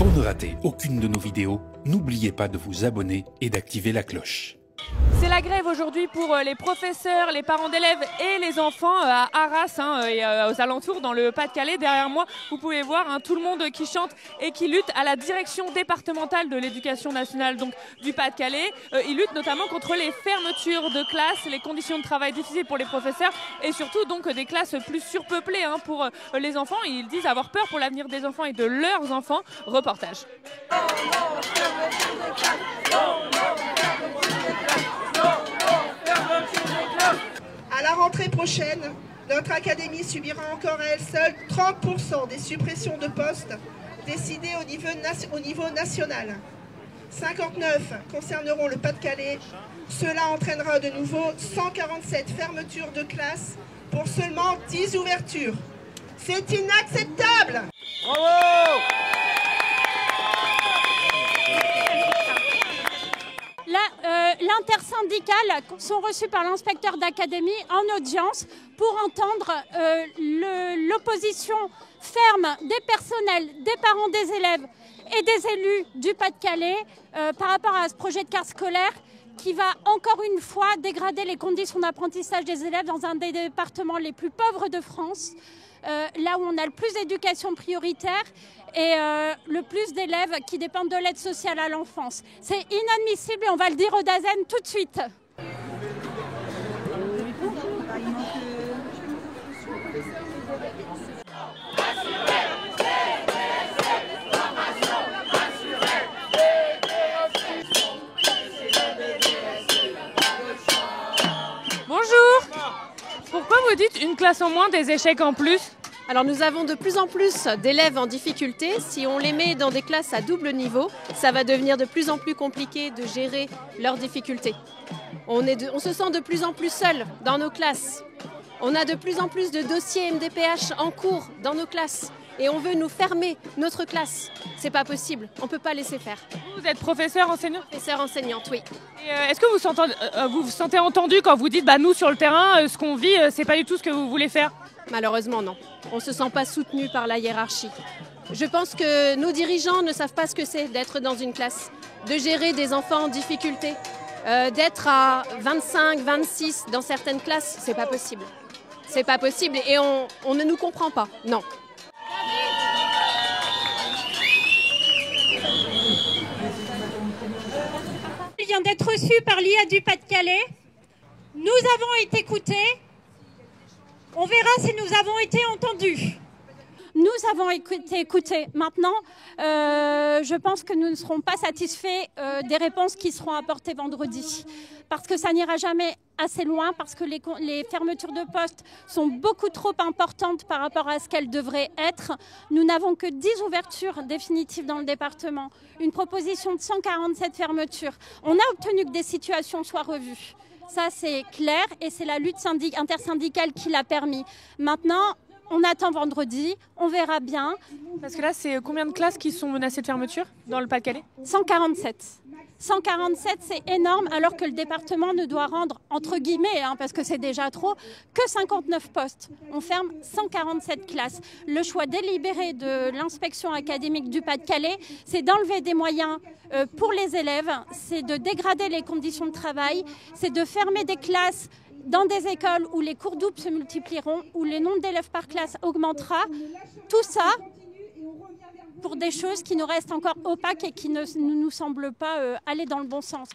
Pour ne rater aucune de nos vidéos, n'oubliez pas de vous abonner et d'activer la cloche. C'est la grève aujourd'hui pour les professeurs, les parents d'élèves et les enfants à Arras et aux alentours dans le Pas-de-Calais. Derrière moi, vous pouvez voir tout le monde qui chante et qui lutte à la direction départementale de l'éducation nationale donc, du Pas-de-Calais. Ils luttent notamment contre les fermetures de classes, les conditions de travail difficiles pour les professeurs et surtout donc des classes plus surpeuplées pour les enfants. Ils disent avoir peur pour l'avenir des enfants et de leurs enfants. Reportage. À la rentrée prochaine, notre académie subira encore à elle seule 30% des suppressions de postes décidées au niveau national. 59 concerneront le Pas-de-Calais. Cela entraînera de nouveau 147 fermetures de classes pour seulement 10 ouvertures. C'est inacceptable! Bravo! L'intersyndicale sont reçus par l'inspecteur d'académie en audience pour entendre l'opposition ferme des personnels, des parents des élèves et des élus du Pas-de-Calais par rapport à ce projet de carte scolaire qui va encore une fois dégrader les conditions d'apprentissage des élèves dans un des départements les plus pauvres de France, là où on a le plus d'éducation prioritaire et le plus d'élèves qui dépendent de l'aide sociale à l'enfance. C'est inadmissible et on va le dire au DAZEN tout de suite. Bonjour! Pourquoi vous dites une classe en moins, des échecs en plus? Alors nous avons de plus en plus d'élèves en difficulté. Si on les met dans des classes à double niveau, ça va devenir de plus en plus compliqué de gérer leurs difficultés. On se sent de plus en plus seul dans nos classes. On a de plus en plus de dossiers MDPH en cours dans nos classes. Et on veut nous fermer notre classe. C'est pas possible, on peut pas laisser faire. Vous êtes professeur, enseignant? Professeur enseignante, oui. Est-ce que vous vous sentez entendu quand vous dites nous sur le terrain, ce qu'on vit, c'est pas du tout ce que vous voulez faire? Malheureusement non. On ne se sent pas soutenu par la hiérarchie. Je pense que nos dirigeants ne savent pas ce que c'est d'être dans une classe, de gérer des enfants en difficulté, d'être à 25, 26 dans certaines classes, c'est pas possible. C'est pas possible et on ne nous comprend pas, non. Il vient d'être reçu par l'IA du Pas-de-Calais. Nous avons été écoutés. On verra si nous avons été entendus. Nous avons été écoutés. Maintenant, je pense que nous ne serons pas satisfaits des réponses qui seront apportées vendredi. Parce que ça n'ira jamais assez loin, parce que les fermetures de postes sont beaucoup trop importantes par rapport à ce qu'elles devraient être. Nous n'avons que 10 ouvertures définitives dans le département. Une proposition de 147 fermetures. On a obtenu que des situations soient revues. Ça, c'est clair et c'est la lutte intersyndicale qui l'a permis. Maintenant, on attend vendredi, on verra bien. Parce que là, c'est combien de classes qui sont menacées de fermeture dans le Pas-de-Calais? 147. 147, c'est énorme, alors que le département ne doit rendre, entre guillemets, parce que c'est déjà trop, que 59 postes. On ferme 147 classes. Le choix délibéré de l'inspection académique du Pas-de-Calais, c'est d'enlever des moyens pour les élèves, c'est de dégrader les conditions de travail, c'est de fermer des classes dans des écoles où les cours doubles se multiplieront, où le nombre d'élèves par classe augmentera. Tout ça pour des choses qui nous restent encore opaques et qui ne nous semblent pas aller dans le bon sens.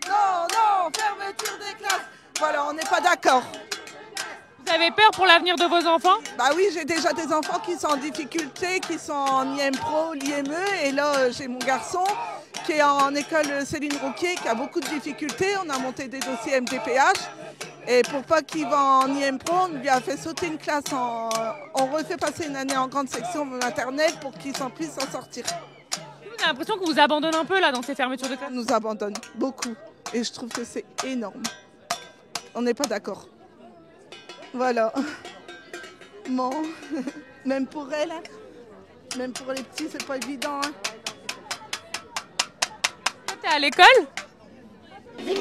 Non, fermeture des classes. Voilà, on n'est pas d'accord. Vous avez peur pour l'avenir de vos enfants? Bah oui, j'ai déjà des enfants qui sont en difficulté, qui sont en IM-Pro, l'IME, et là j'ai mon garçon qui est en école Céline Rouquier, qui a beaucoup de difficultés. On a monté des dossiers MDPH, et pour pas qu'il va en IM-Pro, on lui a fait sauter une classe, on refait passer une année en grande section maternelle pour qu'il puisse s'en sortir. Vous avez l'impression qu'on vous abandonne un peu là dans ces fermetures de classes? On nous abandonne beaucoup, et je trouve que c'est énorme. On n'est pas d'accord. Voilà. Bon, même pour elle, même pour les petits, c'est pas évident. T'es à l'école? Oui,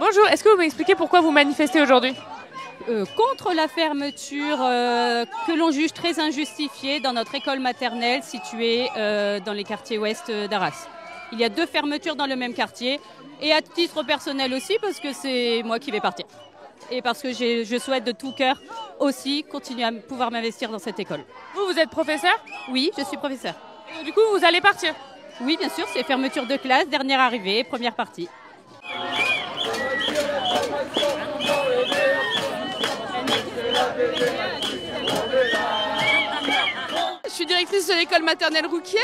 Bonjour, est-ce que vous m'expliquez pourquoi vous manifestez aujourd'hui? Contre la fermeture que l'on juge très injustifiée dans notre école maternelle située dans les quartiers ouest d'Arras. Il y a 2 fermetures dans le même quartier et à titre personnel aussi parce que c'est moi qui vais partir. Et parce que je souhaite de tout cœur aussi continuer à pouvoir m'investir dans cette école. Vous êtes professeur? Oui, je suis professeur. Et du coup, vous allez partir? Oui, bien sûr, c'est fermeture de classe, dernière arrivée, première partie. Je suis directrice de l'école maternelle Rouquier.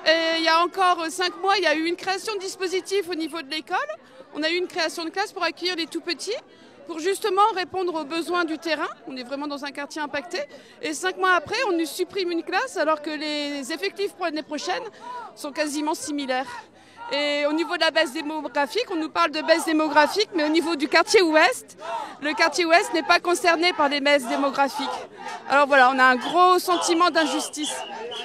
Et il y a encore 5 mois, il y a eu une création de dispositif au niveau de l'école. On a eu une création de classe pour accueillir les tout-petits, pour justement répondre aux besoins du terrain. On est vraiment dans un quartier impacté. Et 5 mois après, on nous supprime une classe alors que les effectifs pour l'année prochaine sont quasiment similaires. Et au niveau de la baisse démographique, on nous parle de baisse démographique, mais au niveau du quartier ouest, le quartier ouest n'est pas concerné par les baisses démographiques. Alors voilà, on a un gros sentiment d'injustice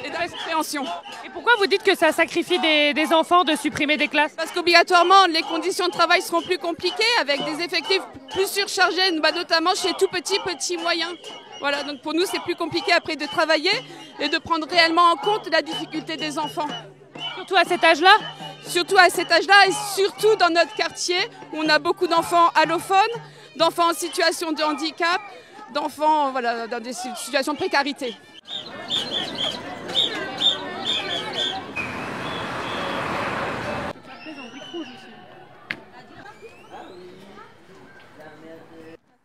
et d'incompréhension. Et pourquoi vous dites que ça sacrifie des enfants de supprimer des classes? Parce qu'obligatoirement, les conditions de travail seront plus compliquées avec des effectifs plus surchargés, notamment chez tout petits moyens. Voilà, donc pour nous, c'est plus compliqué après de travailler et de prendre réellement en compte la difficulté des enfants. Surtout à cet âge-là? Surtout à cet âge-là et surtout dans notre quartier où on a beaucoup d'enfants allophones, d'enfants en situation de handicap, d'enfants voilà, dans des situations de précarité.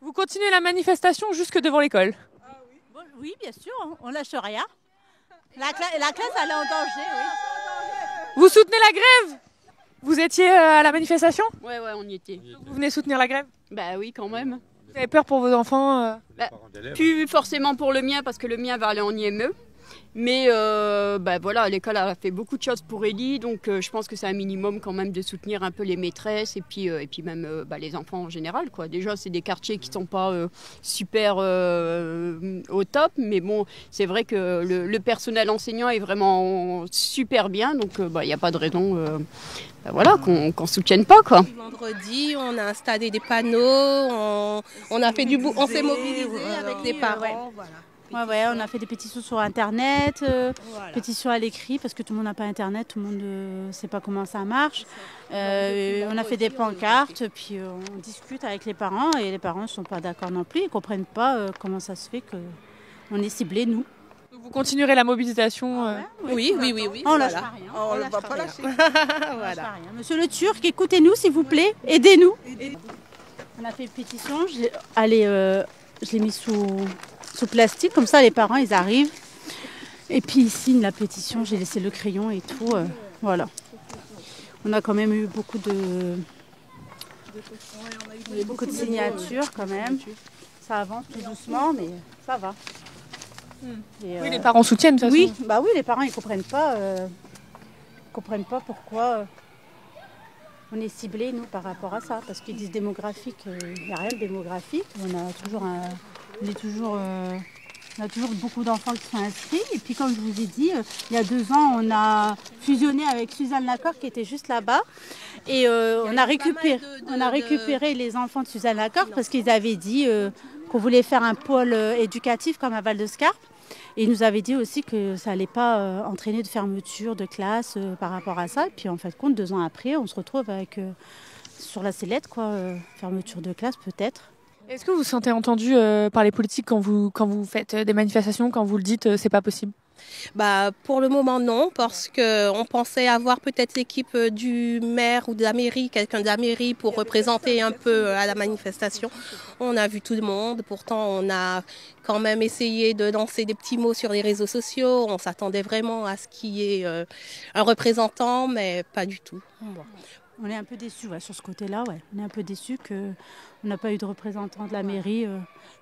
Vous continuez la manifestation jusque devant l'école? Oui, bien sûr, on lâche rien. La classe, elle est en danger, oui. Vous soutenez la grève? Vous étiez à la manifestation? Ouais, on y était. Vous venez soutenir la grève? Bah oui, quand même. Vous avez peur pour vos enfants? Plus forcément pour le mien, parce que le mien va aller en IME. Mais voilà, l'école a fait beaucoup de choses pour Ellie, donc je pense que c'est un minimum quand même de soutenir un peu les maîtresses et puis même les enfants en général, quoi. Déjà, c'est des quartiers qui ne sont pas super au top, mais bon, c'est vrai que le personnel enseignant est vraiment super bien, donc il n'y a pas de raison qu'on ne soutienne pas, quoi. Vendredi, on a installé des panneaux, on a fait on s'est mobilisé avec des parents. Voilà. Ouais, on a fait des pétitions sur Internet, pétitions à l'écrit, parce que tout le monde n'a pas Internet, tout le monde ne sait pas comment ça marche. On a fait des pancartes, puis on discute avec les parents, et les parents ne sont pas d'accord non plus, ils ne comprennent pas comment ça se fait qu'on est ciblés, nous. Vous continuerez la mobilisation? Oui. On ne lâche rien. On ne va pas lâcher. Voilà. Monsieur le Turc, écoutez-nous s'il vous plaît, aidez-nous. On a fait une pétition, je l'ai mis sous plastique, comme ça les parents ils arrivent. Et puis ici la pétition, j'ai laissé le crayon et tout. Voilà. On a quand même eu beaucoup de signatures quand même. Ça avance tout doucement, mais ça va. Et, oui, les parents soutiennent de toute façon. Oui, les parents ils comprennent pas pourquoi on est ciblés nous par rapport à ça, parce qu'ils disent démographique, il n'y a rien de démographique. On a toujours beaucoup d'enfants qui sont inscrits. Et puis comme je vous ai dit, il y a 2 ans, on a fusionné avec Suzanne Lacor qui était juste là-bas. Et on a récupéré les enfants de Suzanne Lacor parce qu'ils avaient dit qu'on voulait faire un pôle éducatif comme à Val-de-Scarpe. Et ils nous avaient dit aussi que ça n'allait pas entraîner de fermeture de classe par rapport à ça. Et puis en fait, 2 ans après, on se retrouve avec sur la sellette, fermeture de classe peut-être. Est-ce que vous vous sentez entendu par les politiques quand vous faites des manifestations, quand vous le dites, c'est pas possible? Pour le moment, non, parce qu'on pensait avoir peut-être l'équipe du maire ou de la mairie, quelqu'un de la mairie pour représenter un peu à la manifestation. On a vu tout le monde, pourtant on a quand même essayé de lancer des petits mots sur les réseaux sociaux. On s'attendait vraiment à ce qu'il y ait un représentant, mais pas du tout. Bon. On est un peu déçus sur ce côté-là. Ouais. On est un peu déçus qu'on n'a pas eu de représentant de la mairie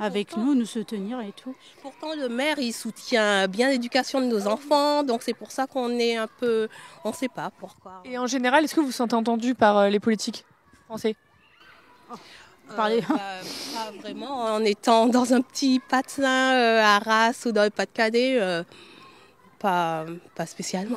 avec nous soutenir et tout. Pourtant, le maire, il soutient bien l'éducation de nos enfants. Donc, c'est pour ça qu'on est un peu... On ne sait pas pourquoi. Et en général, est-ce que vous vous sentez entendu par les politiques français? Pas vraiment. En étant dans un petit patelin à Arras ou dans le Pas-de-Calais, pas spécialement.